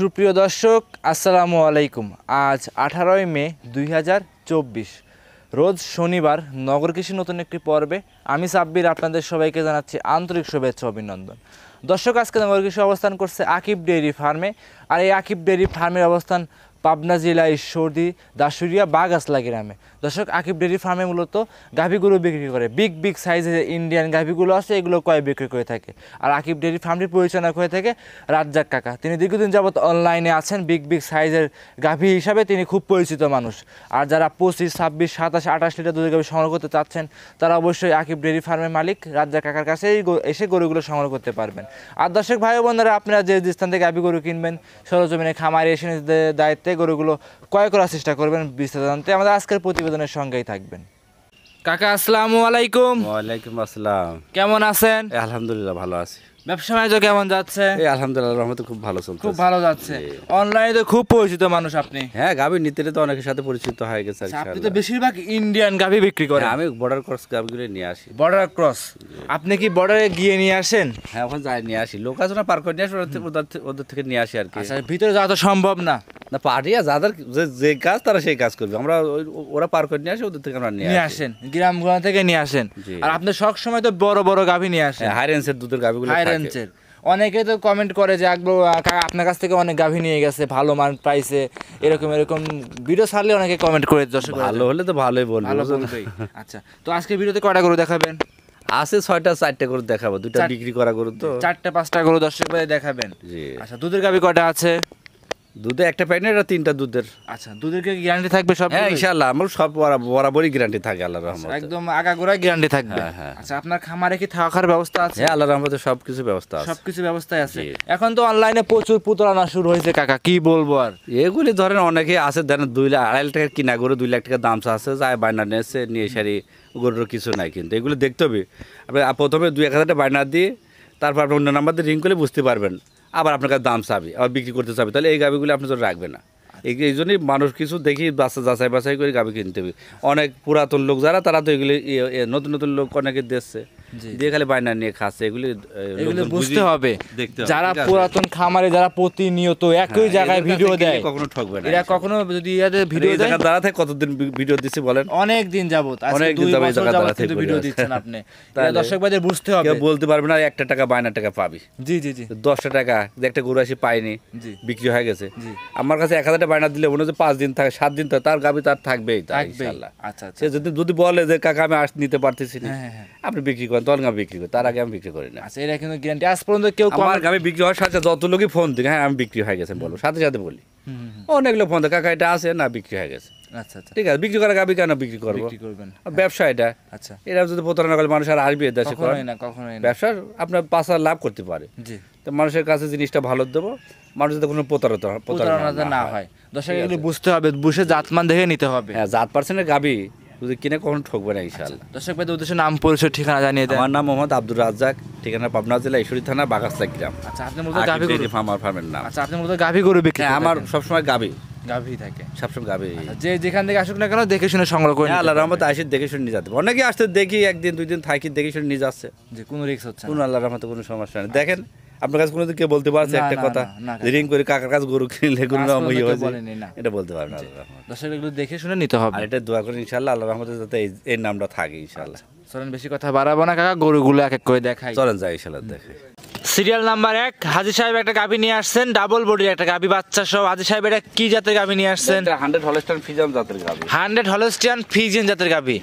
সুপ্রিয় দর্শক আসসালামু আলাইকুম। আজ 18 মে 2024 রোজ শনিবার নগর কৃষি নতুন একটি পর্বে আমি সাব্বির আপনাদের সবাইকে জানাচ্ছি আন্তরিক শুভেচ্ছা অভিনন্দন। দর্শক আজকে নগর কৃষি অবস্থান করছে আকিব ডেইরি ফার্মে। আর এই আকিব ডেইরি ফার্মের অবস্থান পাবনা জেলা ঈশ্বরদী দাসুরিয়া বাগাসলা গ্রামে। দর্শক আকিব ডেইরি ফার্মে মূলত গাভীগুলো বিক্রি করে, বিগ সাইজের ইন্ডিয়ান গাভীগুলো আছে, এগুলো কয় বিক্রি করে থাকে। আর আকিব ডেইরি ফার্মটি পরিচালনা করে থাকে রাজ্জাক কাকা। তিনি দীর্ঘদিন যাবত অনলাইনে আছেন, বিগ সাইজের গাভী হিসাবে তিনি খুব পরিচিত মানুষ। আর যারা 25, 26, 27, 28 লিটার দুধের গাভী সংগ্রহ করতে চাচ্ছেন তারা অবশ্যই আকিব ডেইরি ফার্মের মালিক রাজ্জাক কাকার কাছে এসে গরুগুলো সংগ্রহ করতে পারবেন। আর দর্শক ভাই বোনেরা, আপনারা যে স্থান থেকে গাভী গরু কিনবেন সরজমিনে খামারে এসে নিজেদের দায়িত্বে গরুগুলো ক্রয় করার চেষ্টা করবেন। বিস্তারিত জানতে আমাদের আজকের প্রতিবেদনের সঙ্গেই থাকবেন। কাকা আসসালামু আলাইকুম। ওয়ালাইকুম আসসালাম। কেমন আছেন? আলহামদুলিল্লাহ ভালো আছি। ব্যবসা বাণিজ্য কেমন যাচ্ছে? আলহামদুলিল্লাহ রহমতে খুব ভালো চলছে। খুব ভালো যাচ্ছে। অনলাইনে তো খুব পরিচিত মানুষ আপনি। হ্যাঁ, গাভী নিতে তো অনেকের সাথে পরিচিত হয়ে গেছে। আপনি তো বেশিরভাগ ইন্ডিয়ান গাভী বিক্রি করেন। আমি বর্ডার ক্রস গাভীগুলো নিয়ে আসি। বর্ডার ক্রস আপনি কি বর্ডারে গিয়ে নিয়ে আসেন? হ্যাঁ, ওখানে যাই নিয়ে আসি, লোক আছে না পার করে নিয়ে আসি, ওদের থেকে নিয়ে আসি আর কি। আচ্ছা, ভিতরে যাওয়া তো সম্ভব না। না, পার্টিয়া যাদের যে কাজ তারা সেই কাজ করবে, আমরা ওরা পার করে নিয়ে আসি, ওদের থেকে আমরা নিয়ে আসেন, গ্রামগুলো থেকে নিয়ে আসেন। আর আপনি সব সময় তো বড় গাভী নিয়ে আসেন। হাই রেঞ্জের দুধের গাভীগুলো। হাই রেঞ্জের অনেকে তো কমেন্ট করে যে আপনার কাছ থেকে অনেক গাভী নিয়ে গেছে ভালো মান পাইছে, এরকম ভিডিও ছাড়লে অনেকে কমেন্ট করে। দর্শক ভালো হলে তো ভালোই বলবো। আচ্ছা, তো আজকে ভিডিওতে কয়টা গরু দেখাবেন? আছে 6টা 4টা করে দেখাবো, 2টা বিক্রি করা গরু তো 4টা 5টা গরু দর্শক ভাই দেখাবেন। আচ্ছা, দুধের গাভী কয়টা আছে? দুধে একটা প্যাকেট আর 3টা দুধের। আচ্ছা, দুধের কি গ্যারান্টি থাকবে সব? হ্যাঁ ইনশাআল্লাহ, আমার সব বরাবরই গ্যারান্টি থাকে আল্লাহর রহমতে। একদম আগাগোড়া গ্যারান্টি থাকবে। আচ্ছা, আপনার খামারে কি থাকার ব্যবস্থা আছে? হ্যাঁ, আল্লাহর রহমতে সবকিছু ব্যবস্থা আছে। সবকিছু ব্যবস্থায় আছে। এখন তো অনলাইনে প্রচুর পুতলানা শুরু হয়েছে কাকা, কি বলবো আর। এগুলি ধরেন অনেকে আছে, ধরেন 2.5 লাখ টাকার কিনা গরু 2 লাখ টাকা দাম আছে, যায় বায়না নিয়েছে, নিয়ে সারি গরুর কিছু নাই। কিন্তু এগুলো দেখতে হবে, আপনি প্রথমে 2-1 হাজার টাকা বায়না দিয়ে তারপর আপনি অন্য নাম্বার দিয়ে রিং করলে বুঝতে পারবেন, আবার আপনার কাছে দাম চাবে, আবার বিক্রি করতে চাবে, তাহলে এই গাভিগুলো আপনি জন্য রাখবে না। এই জন্যই মানুষ কিছু দেখি যাচাই বাছাই করে গাভি কিনতে হবে। অনেক পুরাতন লোক যারা, তারা তো এগুলি নতুন লোক অনেকে দেখছে, দিয়ে খালি বায়না নিয়ে খাচ্ছে। এগুলি বুঝতে হবে, যারা পুরাতন খামারে যারা প্রতিনিয়ত একই জায়গায় ভিডিও দেয় কখনো ঠকবে না। এরা কখনো যদি ভিডিও দেয়, দাঁড়া থাকে কতদিন ভিডিও দিচ্ছে বলেন? অনেক দিন যাবত, অনেক দিন যাবত কিন্তু ভিডিও দিচ্ছেন আপনি। তাহলে দর্শক ভাইদের বুঝতে হবে, কেউ বলতে পারবে না 1 টাকা বায়না টাকা পাবি। জি 10 টাকা একটা গরু আসি পাইনি, বিক্রি হয়ে গেছে। আমার কাছে 1 হাজার বায়না দিলে মনে হচ্ছে 5 দিন থাকে, 7 দিন থাকে, তার গাভি তার থাকবেই ইনশাআল্লাহ। আচ্ছা, সে যদি বলে যে কাকা আমি নিতে পারতেছি না, আপনি বিক্রি করেন, তখন আমি বিক্রি করি, তার আগে আমি বিক্রি করি না। আচ্ছা, এটা কিন্তু গ্যারান্টি আজ পর্যন্ত কেউ আমার গাভি বিক্রি হওয়ার সাথে যত লোকই ফোন দিই, হ্যাঁ আমি বিক্রি হয়ে গেছে বলো, সাথে সাথে বলি। অনেক লোক ফোন দেয়, কাকা এটা আছে না, বিক্রি হয়ে গেছে। আচ্ছা, ঠিক আছে, বিক্রি করা গাভি কেন বিক্রি করবো? ব্যবসা এটা। আচ্ছা, এরা যদি প্রতারণা করে মানুষ আর আসবে দেশে, ব্যবসা আপনার 5 হাজার লাভ করতে পারে। তো মানুষের কাছে জিনিসটা ভালো দেবো, মানুষ যাতে কোনো প্রতারণা না হয়। দর্শক এগুলো বুঝতে হবে, বুঝে জাতমান দেখে নিতে হবে। হ্যাঁ, জাত পার্সেন্টের গাভি যদি কিনে কখনো ঠকবে না ইনশাআল্লাহ। দর্শক ভাইদের উদ্দেশ্যে নাম পরিচয় ঠিকানা জানিয়ে দেন। আমার নাম মোহাম্মদ আব্দুর রাজ্জাক, ঠিকানা পাবনা জেলা ঈশ্বরদী থানা বাগাসলা গ্রাম। আচ্ছা, আপনি মূলত গাভী গরু ফার্মের নাম। আচ্ছা, আপনি মূলত গাভী গরু বিক্রি? আমার সবসময় গাভী থাকে, সবসময় গাভী। যে যেখান থেকে আসুক না কেন দেখে শুনে সংগ্রহ করে আল্লাহর রহমতে আসি, দেখে শুনে নিয়ে যেতে। অনেকে আসতে দেখি 1 দিন 2 দিন থাকি, দেখে শুনে নিয়ে যাচ্ছে, যে কোনো রিস্ক হচ্ছে কোনো আল্লাহর রহমতে কোনো সমস্যা নেই। দেখেন আপনার কাছে কোনোদিন কেউ বলতে পারছে একটা কথা রিং করে কাকার কাছে গরু কিনলে কোনো এটা বলতে পারবে না। দর্শক এগুলো দেখে শুনে নিতে হবে, আর এটা দোয়া করি ইনশাআল্লাহ আল্লাহর রহমতে যাতে এই নামটা থাকে ইনশাআল্লাহ। চলেন বেশি কথা বাড়াবো না কাকা, গরুগুলো এক এক করে দেখাই। চলেন যাই ইনশাআল্লাহ দেখে। সিরিয়াল নাম্বার 1, হাজী সাহেব একটা গাভী নিয়ে আসছেন, ডাবল বডির একটা গাভী বাচ্চা সহ। হাজী সাহেব এটা কি জাতের গাভী নিয়ে আসছেন? 100 হলস্টাইন ফ্রিজিয়ান জাতের গাভী। 100 হলস্টাইন ফ্রিজিয়ান জাতের গাভী।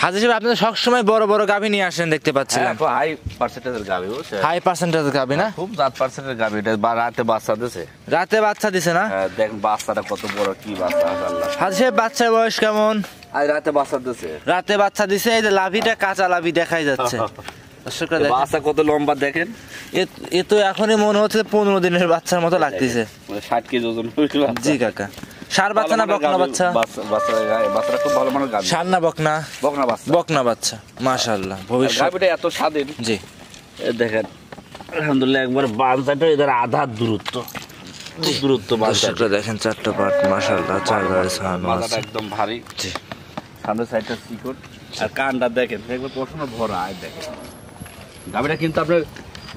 হাজী সাহেব আপনি সব সময় বড় গাভী নিয়ে আসেন দেখতে পাচ্ছিলাম। হাই পার্সেন্টেজের গাভী, হাই পার্সেন্টেজের গাভী না? খুব জাত পার্সেন্টের গাভী। এটা রাতে বাচ্চা দিছে। রাতে বাচ্চা দিছে না? হ্যাঁ, দেখেন বাচ্চাটা কত বড়, কি বাচ্চা আল্লাহ। হাজী সাহেব বাচ্চার বয়স কেমন? আজ রাতে বাচ্চা দিছে। রাতে বাচ্চা দিছে, এই যে লাভিটা কাঁচা লাভি দেখাই যাচ্ছে। বাচ্চা কত লম্বা দেখেন, এ তো এখনই মনে হচ্ছে 15 দিনের বাচ্চার মতো লাগতেছে। 60 কেজি ওজন। জি কাকা, ষাঁড় বাচ্চা না বকনা বাচ্চা? বাচ্চাটা খুব ভালো মানের গাভী। ষাঁড় না বকনা? বকনা বাচ্চা, মাশাআল্লাহ। ভবিষ্যৎ গাভীটা এত স্বাধীন। জি দেখেন আলহামদুলিল্লাহ, একবার বাচ্চাটা এদের আধা দূরত্ব বাচ্চাটা দেখেন, 4টা পাট মাশাআল্লাহ, 4 গাড়ি ছাড়ানো আছে, একদম ভারী। জি, সামনের সাইডটা চিকন, আর কানটা দেখেন একবার পশমে ভরা। দেখেন গাভীটা কিন্তু আপনার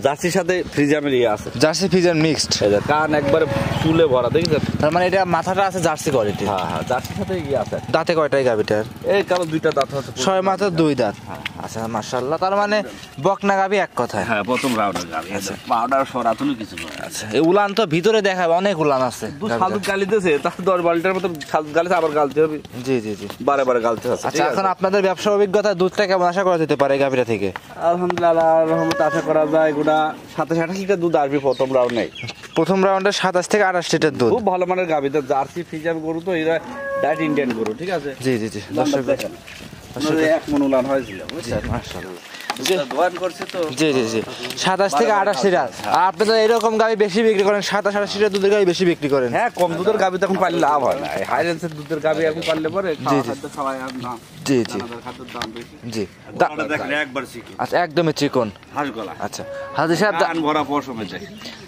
জার্সির সাথে ফ্রিজিয়ামের ইয়ে আছে, জার্সি ফিজিয়ান মিক্সড। এই যে কান একবারে চুলে ভরা, দেখেছেন? তার মানে এটা মাথাটা আছে জার্সি কোয়ালিটি। হ্যাঁ হ্যাঁ, জার্সির সাথে ইয়ে আছে। দাঁতে কয়টাই গাভিটার? এই কারো দুইটা দাঁত হচ্ছে। 6 মাথা 2 দাঁত। আচ্ছা মাশাআল্লাহ, তার মানে বকনা গাভি এক কথায়। হ্যাঁ, প্রথম রাউন্ডের গাভি। পাউডার সরাতুনি কিছু করে। আচ্ছা, এই উলান তো ভিতরে দেখাবে, অনেক উলান আছে। সালুক গালিতেছে, তার 10-12টার মতো সালুক গালিতে আবার গালতে হবে। জি জি জি, বারে বারে গালতে আছে। আচ্ছা, এখন আপনাদের ব্যবসা অভিজ্ঞতা দুধটা কেমন আশা করা যেতে পারে এই গাভিটা থেকে? আলহামদুলিল্লাহ, আল্লাহর রহমতে আশা করা যায় গোটা 27-28 লিটার দুধ আসবে প্রথম রাউন্ডে। প্রথম রাউন্ডে 27 থেকে 28 লিটার দুধ। খুব ভালো মানের গাভি, তো জার্সি ফ্রিজিয়ান গরু, তো এরা ডাইট ইন্ডিয়ান গরু, ঠিক আছে? জি জি জি, দর্শক দেখেন, এক মন উলান হয়েছিল, বুঝছেন? মাশাআল্লাহ। দোয়ান করছে তো। জি জি জি, 27 থেকে 28 লিটার। আর আপনি তো এরকম গাভি বেশি বিক্রি করেন, 27-28 লিটার দুধের গাভি বেশি বিক্রি করেন। হ্যাঁ, কম দুধের গাভি তখন পারলে লাভ হয় না। হাই রেঞ্জের দুধের গাভি এখন পারলে পরে খাদ্য সবাই দাম। জি জি খাদ্যের দাম বেশি। জি, দেখেন একবার চিকন, আচ্ছা, একদমই চিকন। হাঁস গলা। আচ্ছা, হাজি সাহেব, কান ভরা পশমে যায়।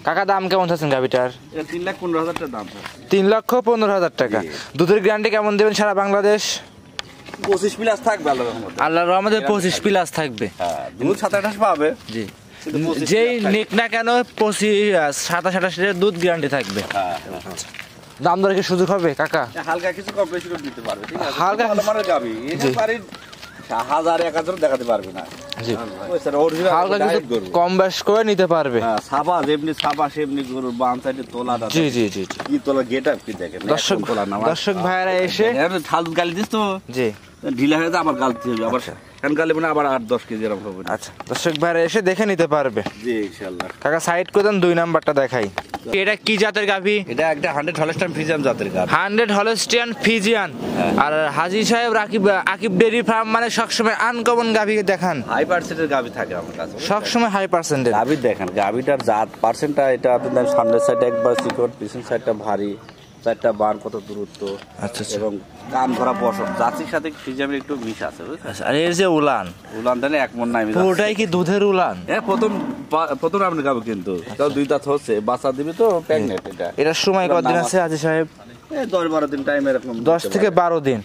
কাকা দাম কেমন চাচ্ছেন গাভিটার? এটা 3,15,000 টাকা দাম। 3,15,000 টাকা। দুধের গ্যারান্টি কেমন দেবেন সারা বাংলাদেশ? 25 প্লাস থাকবে আল্লাহর রহমতে। আল্লাহর রহমতে 25 প্লাস থাকবে। হ্যাঁ, দুধ 27-28 পাবে। জি, যেই নিক না কেন 27-28 লিটার দুধ গ্যারান্টি থাকবে। হ্যাঁ, দাম দরে কি সুযোগ হবে কাকা? হালকা কিছু কম বেশি করে দিতে পারবে, ঠিক আছে? হালকা ভালো মানের গাভি, এটা পারি 1000-1000 দেখাতে পারবে না। জি, ওই স্যার অরিজিনাল হালকা কিছু কম বেশ করে নিতে পারবে। হ্যাঁ, সাবা যেমনি সাবা সেমনি গরুর বাম সাইডে তোলাটা। জি জি জি জি, কি তোলা গেটআপ কি দেখেন। দর্শক ভাইরা এসে ফালতু গালি দিস তো, জি, ঢিলা হয়ে যায় আবার গালতে হবে, আবার কারণ গালি মানে আবার 8-10 কেজি এরকম হবে। আচ্ছা, দর্শক ভাইরা এসে দেখে নিতে পারবে। জি ইনশাআল্লাহ। কাকা সাইড করে দেন, 2 নাম্বারটা দেখাই। এটা কি জাতের গাভি? এটা একটা 100 হলস্টাইন ফ্রিজিয়ান জাতের গাভি। 100 হলস্টিয়ান ফিজিয়ান। আর হাজী সাহেব আকিব ডেইরি ফার্ম মানে সবসময় আনকমন গাভি দেখান, হাই পার্সেন্টের গাভি থাকে আমার কাছে, সবসময় হাই পার্সেন্টের গাভি দেখেন। গাভিটার জাত পার্সেন্টটা, এটা আপনাদের সামনের সাইডে একবার চিকন, পিছন সাইডটা ভারী, 4টা বান কত দূরত্ব। আচ্ছা, এবং কান ভরা পশম, জাতির সাথে ফ্রিজিয়ামের একটু মিশ আছে, বুঝছেন? আর এর যে উলান, উলান দানে এক মন নাই। পুরোটাই কি দুধের উলান? প্রথম আপনি গাবো, কিন্তু তাও 2 দাঁত হচ্ছে, বাচ্চা দিবে তো প্রেগনেন্ট। এটা এটার সময় কতদিন আছে হাজী সাহেব? 10-12 দিন টাইম এরকম। 10 থেকে 12 দিন।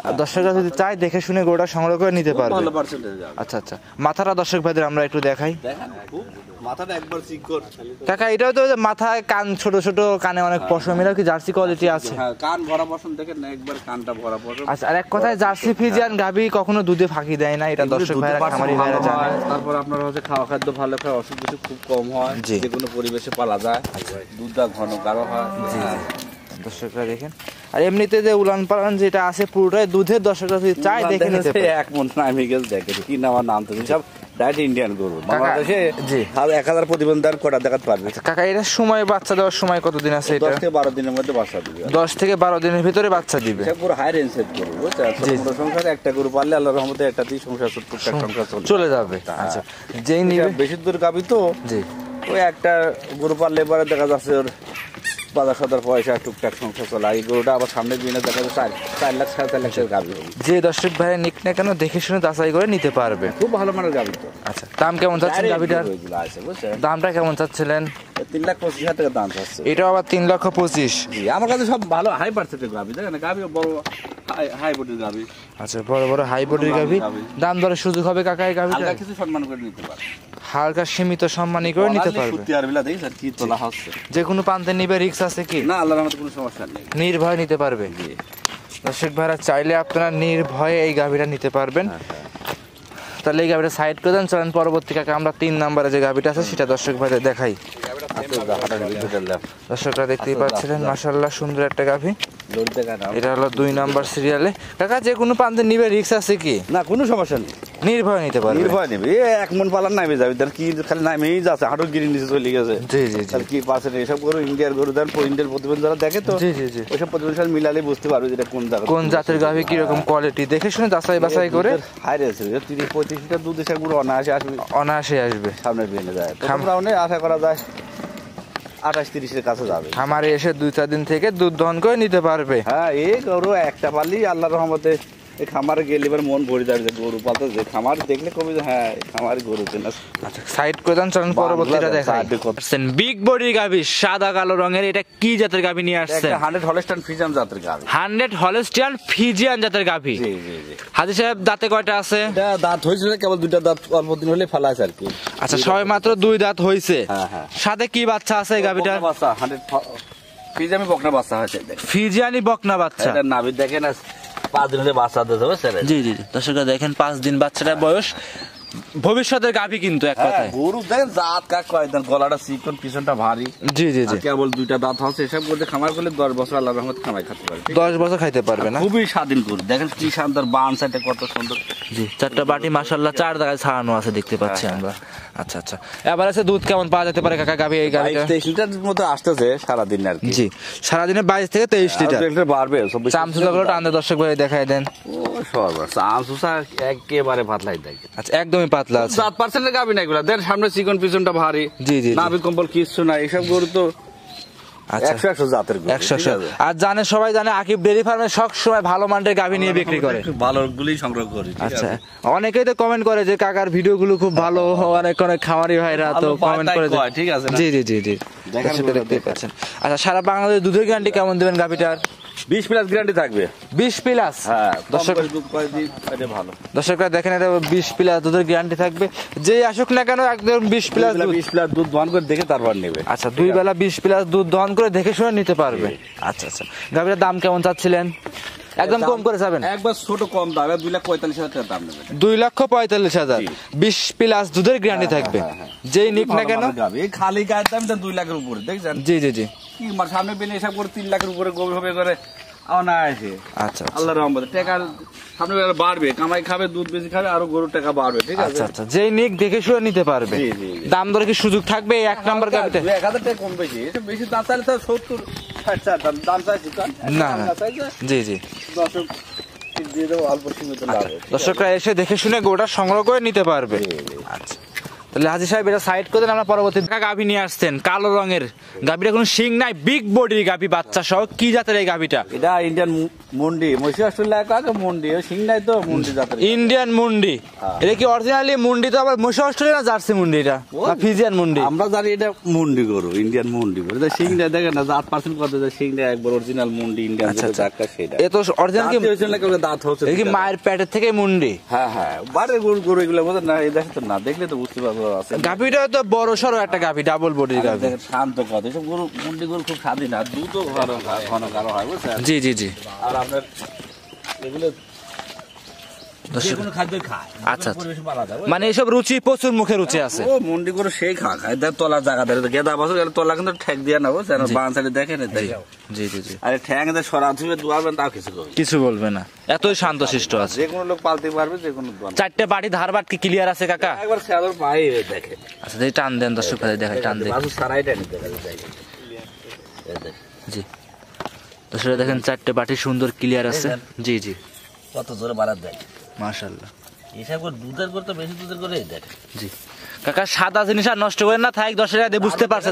আর দর্শকরা যদি চায় দেখে শুনে গরুটা সংগ্রহ করে নিতে পারবে। ভালো পার্সেন্টেজ যাবে। আচ্ছা আচ্ছা, মাথাটা দর্শক ভাইদের আমরা একটু দেখাই। দেখেন খুব মাথাটা একবার চিকন। কাকা এটাও তো মাথায় কান ছোট ছোট, কানে অনেক পশম, এটাও কি জার্সি কোয়ালিটি আছে? হ্যাঁ, কান ভরা পশম দেখেন না, একবার কানটা ভরা পশম। আচ্ছা, আর এক কথায় জার্সি ফ্রিজিয়ান গাভি কখনো দুধে ফাঁকি দেয় না, এটা দর্শক ভাইরা খামারি ভাইরা জানে। তারপর আপনার হচ্ছে খাওয়া খাদ্য ভালো খায়, অসুখ বিসুখ খুব কম হয়, জি। যে কোনো পরিবেশে পালা যায়। দুধটা ঘন গাঢ় হয়। দর্শকরা দেখেন, আর এমনিতে যে উলান পালান যেটা আছে পুরোটাই দুধের। দর্শকরা যদি চায় দেখে নিতে পারে। এক মন নামে গেছে, দেখেন কি নামার নাম তো সব ডাইট ইন্ডিয়ান গরু। বাংলাদেশে জি 1000 প্রতিবন্ধী কটা দেখাতে পারবে। কাকা এটার সময় বাচ্চা দেওয়ার সময় কতদিন আছে? এটা 10 থেকে 12 দিনের মধ্যে বাচ্চা দিবে। 10 থেকে 12 দিনের ভিতরে বাচ্চা দিবে। সব গরু হাই রেঞ্জ সেট গরু, বুঝছেন? ছোট সংখ্যায় একটা গরু পারলে আল্লাহর রহমতে একটাতেই সংসার টুকটাক সংসার চলে যাবে। আচ্ছা, যেই নিবে বেশি দূর গাবি তো, জি, ওই একটা গরু পারলে পরে দেখা যাচ্ছে ওর বাজার সদার পয়সা টুকটাক সংসার চলে। এই গরুটা আবার সামনে দিনে দেখা যাচ্ছে 4 লাখ 4.5 লাখের গাবি হবে। যে দর্শক ভাই নিক না কেন দেখে শুনে যাচাই করে নিতে পারবে। খুব ভালো মানের গাবি তো। আচ্ছা, দাম কেমন চাচ্ছেন গাবিটার? এগুলো আছে, বুঝছেন? দামটা কেমন চাচ্ছিলেন? 3,25,000 টাকা দাম চাচ্ছে। এটাও আবার 3,25,000। জি, আমার কাছে সব ভালো হাই পার্সেন্টের গাবি, দেখেন গাবি বড় হাই বডির গাবি। আচ্ছা, বড় বড় হাই বডির গাবি। দাম দরে সুযোগ হবে কাকা এই গাবিটা? হালকা কিছু সম্মান করে নিতে পারে, হালকা সীমিত সম্মানই করে নিতে পারবে। সত্যি আর বিলা দেখি স্যার কি তোলা হচ্ছে। যে কোনো প্রান্তে নিবে, রিস্ক আছে কি? না, আল্লাহর রহমতে কোনো সমস্যা নেই, নির্ভয় নিতে পারবে। দর্শক ভাইরা চাইলে আপনারা নির্ভয়ে এই গাভিটা নিতে পারবেন। তাহলে এই গাভিটা সাইড করে দেন, চলেন পরবর্তী কাকা আমরা 3 নম্বরে যে গাভিটা আছে সেটা দর্শক ভাইদের দেখাই। দর্শকরা দেখতেই পাচ্ছিলেন, মাশাআল্লাহ সুন্দর একটা গাভি। এটা হলো 2 নাম্বার সিরিয়ালে। কাকা যে কোনো প্রান্তে নিবে, রিস্ক আছে কি? না, কোনো সমস্যা নেই, নির্ভয় নিতে পারবে। নির্ভয় নেবে। এক মন পালার নামে যাবে, তার কি খালি নামেই যাচ্ছে, হাঁটুর গিরি নিচে চলে গেছে। জি জি জি, তার কি পার্সেন্ট এসব গরু ইন্ডিয়ার গরু দেন, ইন্ডিয়ার প্রতিবেদন যারা দেখে তো, জি জি জি, ওইসব প্রতিবেদন মিলালে বুঝতে পারবে যেটা কোন জায়গা, কোন জাতের গাভি কিরকম কোয়ালিটি দেখে শুনে যাচাই বাছাই করে। হাই রেছে 30-35 লিটার দুধ এসে গরু অনায়াসে আসবে, অনায়াসে আসবে, সামনে বেনে যায়। প্রথম রাউন্ডে আশা করা যায় 28-30-এর কাছে যাবে। খামারে এসে 2-4 দিন থেকে দুধ দহন করে নিতে পারবে। হ্যাঁ, এই গরু একটা পারলেই আল্লাহর রহমতে এই খামারে গেলে এবার মন ভরে যাবে যে গরু পালতে, যে খামার দেখলে কবি যে হ্যাঁ খামার গরু চেনা। আচ্ছা সাইড করে দেন, চলেন পরবর্তীটা দেখাই। বিগ বডির গাভী, সাদা কালো রঙের, এটা কি জাতের গাভী নিয়ে আসছেন? 100 হলস্টাইন ফ্রিজিয়ান জাতের গাভী। 100 হলস্টিয়ান ফ্রিজিয়ান জাতের গাভী। জি জি জি। হাজি সাহেব দাঁতে কয়টা আছে? এটা দাঁত হয়েছিল কেবল, 2টা দাঁত অল্প দিন হলে ফেলা আছে আর কি। আচ্ছা সবাই মাত্র 2 দাঁত হইছে। হ্যাঁ হ্যাঁ। সাথে কি বাচ্চা আছে এই গাভীটার? বকনা বাচ্চা 100 ফ্রিজিয়ানি বকনা বাচ্চা হয়েছে। ফ্রিজিয়ানি বকনা বাচ্চা। এটা নাভি দেখেন 5 দিন হলে বাচ্চা দিতে হবে স্যার। জি জি দর্শকরা দেখেন 5 দিন বাচ্চাটার বয়স, ভবিষ্যতের গাভী কিন্তু এক কথায়। গরু দেখেন জাত কাক কয় দেন, গলাটা চিকন পিছনটা ভারী। জি জি জি। কেবল 2টা দাঁত হচ্ছে, এসব করতে খামার করলে 10 বছর আল্লাহর রহমত খামাই খেতে পারবে। 10 বছর খাইতে পারবে না? খুবই স্বাধীন গরু, দেখেন কি শানদার বান সাইডে কত সুন্দর। জি 4টা বাটি মাশাআল্লাহ 4 জায়গায় ছাড়ানো আছে দেখতে পাচ্ছি আমরা। আচ্ছা আচ্ছা, এবার আছে দুধ কেমন পাওয়া যেতে পারে কাকা গাভী এই গাভীটা? 23 লিটার মতো আসতেছে সারাদিন আর কি। জি সারাদিনে 22 থেকে 23 লিটার। লিটার বাড়বে। চামচুচাগুলো টানতে দর্শক ভাই দেখাই দেন। ও সর্বনাশ, চামচুচা একেবারে পাতলাই দেখে। আচ্ছা একদমই পাতলা আছে। 7% গাবি না এগুলা, দেন সামনে চিকন পিছনটা ভারী। জি জি। নাভি কম্বল কিচ্ছু নাই, এসব গরু তো আচ্ছা 100 জাতের গরু। 100। আর জানে সবাই জানে আকিব ডেইরি ফার্মে সব সময় ভালো মানের গাভী নিয়ে বিক্রি করে। ভালো গুলি সংগ্রহ করি। আচ্ছা অনেকেই তো কমেন্ট করে যে কাকার ভিডিওগুলো খুব ভালো, অনেক অনেক খামারি ভাইরা তো কমেন্ট করে। ঠিক আছে। জি জি জি জি দেখতে পাচ্ছেন। আচ্ছা সারা বাংলাদেশ দুধের গ্যারান্টি কেমন দিবেন গাভীটার? 20 প্লাস গ্যারান্টি থাকবে। 20 প্লাস? হ্যাঁ দর্শক দুধ কয় দিন এটা ভালো। দর্শকরা দেখেন এটা 20 প্লাস দুধের গ্যারান্টি থাকবে, যেই আসুক না কেন একদম 20 প্লাস দুধ। 20 প্লাস দুধ দহন করে দেখে তারপর নেবে। আচ্ছা 2 বেলা 20 প্লাস দুধ দহন করে দেখে শুনে নিতে পারবে। আচ্ছা আচ্ছা, গাভীর দাম কেমন চাচ্ছিলেন? একদম কম করে যাবেন? একবার ছোট কম দাম, 2,45,000 টাকা দাম নেবেন। 2,45,000। 20 প্লাস দুধের গ্যারান্টি থাকবে, যেই নিক না কেন। এই খালি গায়ের দাম 2 লাখের উপরে, দেখছেন? জি জি জি। কি মানে সামনে পেলে এসব করে 3 লাখের উপরে গরু হবে করে না আসে। আচ্ছা আল্লাহর রহমতে টাকা সামনে বাড়বে, কামাই খাবে, দুধ বেশি খাবে, আরো গরুর টাকা বাড়বে। ঠিক আছে। আচ্ছা আচ্ছা, যেই নিক দেখে শুনে নিতে পারবে। জি জি। দাম দরে কি সুযোগ থাকবে এক নাম্বার গাভীতে? 1000 টাকা কম বেশি, এটা বেশি দাম চাইলে তো 70-60 দাম চাইছি তো না না। জি জি। দর্শক দিয়ে দেবো অল্প সীমিত লাভ। দর্শকরা এসে দেখে শুনে গোটা সংগ্রহ করে নিতে পারবে। আচ্ছা তাহলে হাজি সাহেব এটা সাইড করে দেন, আমরা পরবর্তী গাভী নিয়ে আসছেন কালো রঙের গাভীটা, কোনো শিং নাই, বিগ বডির গাভী, বাচ্চা সহ। কি জাতের এই গাভীটা? এটা ইন্ডিয়ান মুন্ডি, মহিষী অস্ট্রেলিয়া কাকে মুন্ডি, সিং নাই তো মুন্ডি জাতের। ইন্ডিয়ান মুন্ডি। এটা কি অরিজিনালি মুন্ডি তো আবার মহিষী অস্ট্রেলিয়া না জার্সি মুন্ডি এটা না ফিজিয়ান মুন্ডি? আমরা জানি এটা মুন্ডি গরু, ইন্ডিয়ান মুন্ডি গরু। এটা সিং নাই দেখেন না, 8% কত যায় সিং নাই, একবার অরিজিনাল মুন্ডি ইন্ডিয়ান যেটা জাতটা সেটা। এ তো অরিজিনাল কি হইছে না, কেবল দাঁত হচ্ছে। এটা কি মায়ের পেটের থেকে মুন্ডি? হ্যাঁ হ্যাঁ, বাড়ির গরু গরু এগুলো বোঝেন না, এই দেখেন তো না, দেখলে তো বুঝতে পারবো আছে। গাভীটা তো বড় সড়ো একটা গাভী, ডাবল বডির গাভী। দেখেন শান্ত কথা, এসব গরু মুন্ডি গরু খুব স্বাধীন, আর দুধও ঘন কারো হয় বুঝছেন। জি জি জি। আর আপনার এগুলো যেকোনো খাদ্য খায়। আচ্ছা পরিবেশ পালা যায়, মানে এসব রুচি প্রচুর মুখে রুচি আছে। ও মুন্ডি করে সেই খায় দেখ, তলার জায়গা ধরে গেদা বছর গেলে তলা কিন্তু ঠেক দিয়ে না বুঝছেন, বান সাইডে দেখেন দেখেন। জি জি জি। আরে ঠ্যাং দিয়ে সরা ধুয়ে দুয়াবেন তাও কিছু করবে, কিছু বলবে না, এতই শান্তশিষ্ট আছে। যে কোনো লোক পালতে পারবে, যে কোনো দোয়ান। 4টে বাটি ধারবাট কি ক্লিয়ার আছে কাকা? একবার স্যালোর পাই দেখে। আচ্ছা এই টান দেন দর্শক ভাই, দেখাই টান দেন। বাসু সারাই টানি দেখেন। জি দর্শক দেখেন 4টে বাটি সুন্দর ক্লিয়ার আছে। জি জি। কত জোরে বাড়ার দেখ মাশাআল্লাহ। এসব করে দুধের করতে বেশি দুধের করে দেখ। জি কাকা, সাদা জিনিস আর নষ্ট করেন না, থাক দর্শকরা বুঝতে পারছে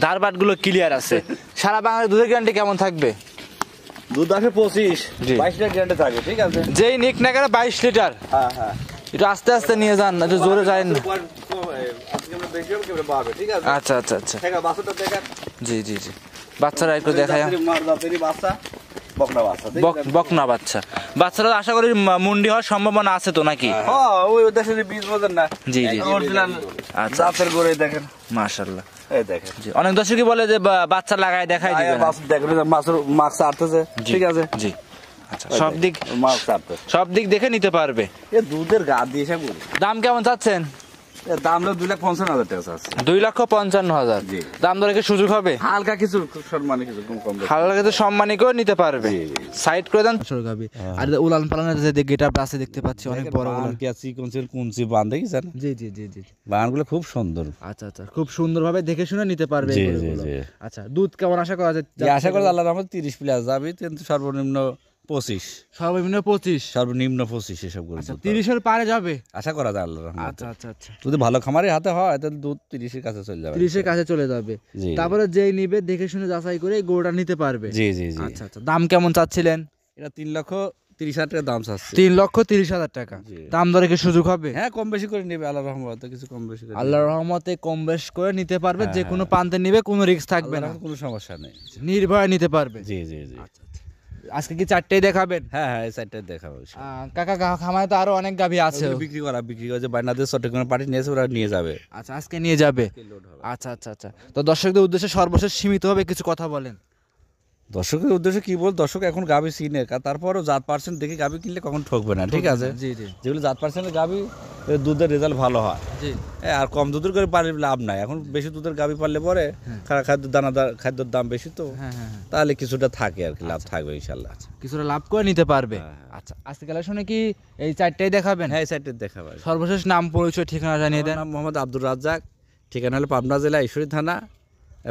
ধারবাট গুলো ক্লিয়ার আছে। সারা বাংলাদেশ দুধের গ্যারান্টি কেমন থাকবে? দুধ আসে 25, জি। 22 লিটার গ্যারান্টি থাকে। ঠিক আছে। যেই নিক না কেন 22 লিটার। হ্যাঁ হ্যাঁ, একটু আস্তে আস্তে নিয়ে যান, একটু জোরে যায় না। আজকে আমরা বেশি হবে কেবল বাড়বে। ঠিক আছে। আচ্ছা আচ্ছা আচ্ছা। দেখা বাছুরটা দেখা। জি জি জি। বাচ্চারা একটু দেখায়। মার দাঁতেরই বাচ্চা, বকনা বাচ্চা। বকনা বাচ্চা। বাচ্চারা আশা করি মুন্ডি হওয়ার সম্ভাবনা আছে তো নাকি? হ্যাঁ, ওই দেশে যে বীজ বোঝেন না। জি জি। অরিজিনাল আচ্ছা জাতের গরু দেখেন। মাশাআল্লাহ। এই দেখেন। জি অনেক দর্শকই বলে যে বাচ্চা লাগায় দেখাই দিবেন। বাছুর দেখেন, মাছের মাছ ছাড়তেছে। ঠিক আছে। জি আচ্ছা, মাছ ছাড়তেছে, সব দিক দেখে নিতে পারবে। এ দুধের গা দিয়ে সব গরু। দাম কেমন চাচ্ছেন? এর দাম হলো 2,55,000 টাকা আছে। 2,55,000। জি। দাম দরে কি সুযোগ হবে? হালকা কিছু সম্মানে কিছু কম বেশি। হালকা কিছু সম্মানী করে নিতে পারবে। জি, জি। সাইড করে দেন। আর উলান পালানের যে গেটআপ আছে দেখতে পাচ্ছি অনেক বড় বড়। কি আছে কুঞ্চি বান দেখিছেন? জি জি জি জি। বানগুলো খুব সুন্দর। আচ্ছা আচ্ছা, খুব সুন্দরভাবে দেখে শুনে নিতে পারবে জি, এগুলো। জি, জি। আচ্ছা দুধ কেমন আশা করা যায়? আশা করি আল্লাহর রহমতে 30 প্লাস যাবে, কিন্তু সর্বনিম্ন 25। সর্বনিম্ন 25। সর্বনিম্ন 25 এসব গরু। আচ্ছা 30-এর পারে যাবে? আশা করা যায় আল্লাহর রহমতে। আচ্ছা আচ্ছা আচ্ছা। যদি ভালো খামারের হাতে হয় তাহলে দুধ 30-এর কাছে চলে যাবে। 30-এর কাছে চলে যাবে। জি। তারপরে যেই নিবে দেখে শুনে যাচাই করে এই গরুটা নিতে পারবে। জি জি জি। আচ্ছা আচ্ছা। দাম কেমন চাচ্ছিলেন? এটা 3,30,000 30,000 টাকা দাম চাচ্ছে। 3,30,000 টাকা। জি। দাম দরে কি সুযোগ হবে? হ্যাঁ, কম বেশি করে নেবে, আল্লাহর রহমতে কিছু কম বেশি করে আল্লাহর রহমতে কম বেশ করে নিতে পারবে, হ্যাঁ, যে কোনো প্রান্তে নিবে, কোনো রিস্ক থাকবে আল্লাহর না, রহমতে কোনো সমস্যা নেই। নির্ভয়ে নিতে পারবে। জি জি জি। আজকে কি 4টেই দেখাবেন? হ্যাঁ হ্যাঁ, এই সাইডটা দেখাবো। কাকা খামায় তো আরো অনেক গাভী আছে। বিক্রি করে যে বাইনাদের চট্টগ্রাম পার্টি নিয়েছে, ওরা নিয়ে যাবে। আচ্ছা, আজকে নিয়ে যাবে। লোড হবে। আচ্ছা আচ্ছা আচ্ছা, তো দর্শকদের উদ্দেশ্যে সর্বশেষ সীমিতভাবে কিছু কথা বলেন। দর্শকের উদ্দেশ্যে কি বল, দর্শক এখন গাভি চিনে, তারপরও জাত পার্সেন্ট দেখে গাভি কিনলে কখন ঠকবে না, ঠিক আছে। জি জি যেগুলো জাত পার্সেন্টের গাভি, দুধের রেজাল্ট ভালো হয়। জি। আর কম দুধের করে পারলে লাভ নাই। এখন বেশি দুধের গাভি পারলে পরে খাদ্যের দাম বেশি, তো হ্যাঁ হ্যাঁ, তাহলে কিছুটা থাকে আর কি, লাভ থাকবে ইনশাল্লাহ। কিছুটা লাভ করে নিতে পারবে। আচ্ছা, আজকে কালেকশনে কি এই 4টেই দেখাবেন? হ্যাঁ, এই সাইডটা দেখাবো। সর্বশেষ নাম, পরিচয়, ঠিকানা জানিয়ে দেন। নাম মোহাম্মদ আব্দুর রাজ্জাক, ঠিকানা হলো পাবনা জেলা ঈশ্বরী থানা,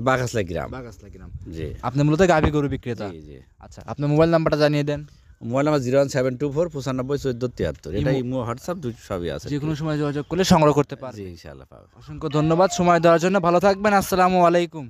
বাগাসলা গ্রাম। বাগাসলা গ্রাম। জি আপনি মূলত গাভী গরু বিক্রেতা। জি জি। আচ্ছা, আপনার মোবাইল নাম্বারটা জানিয়ে দেন। Mobile number 01724 95 14 73। এটা ইমো, হোয়াটসঅ্যাপ সবই আছে। যে কোনো সময় যোগাযোগ করলে সংগ্রহ করতে পারবে। জি ইনশাআল্লাহ পাবো। অসংখ্য ধন্যবাদ সময় দেওয়ার জন্য। ভালো থাকবেন। আসসালামু আলাইকুম।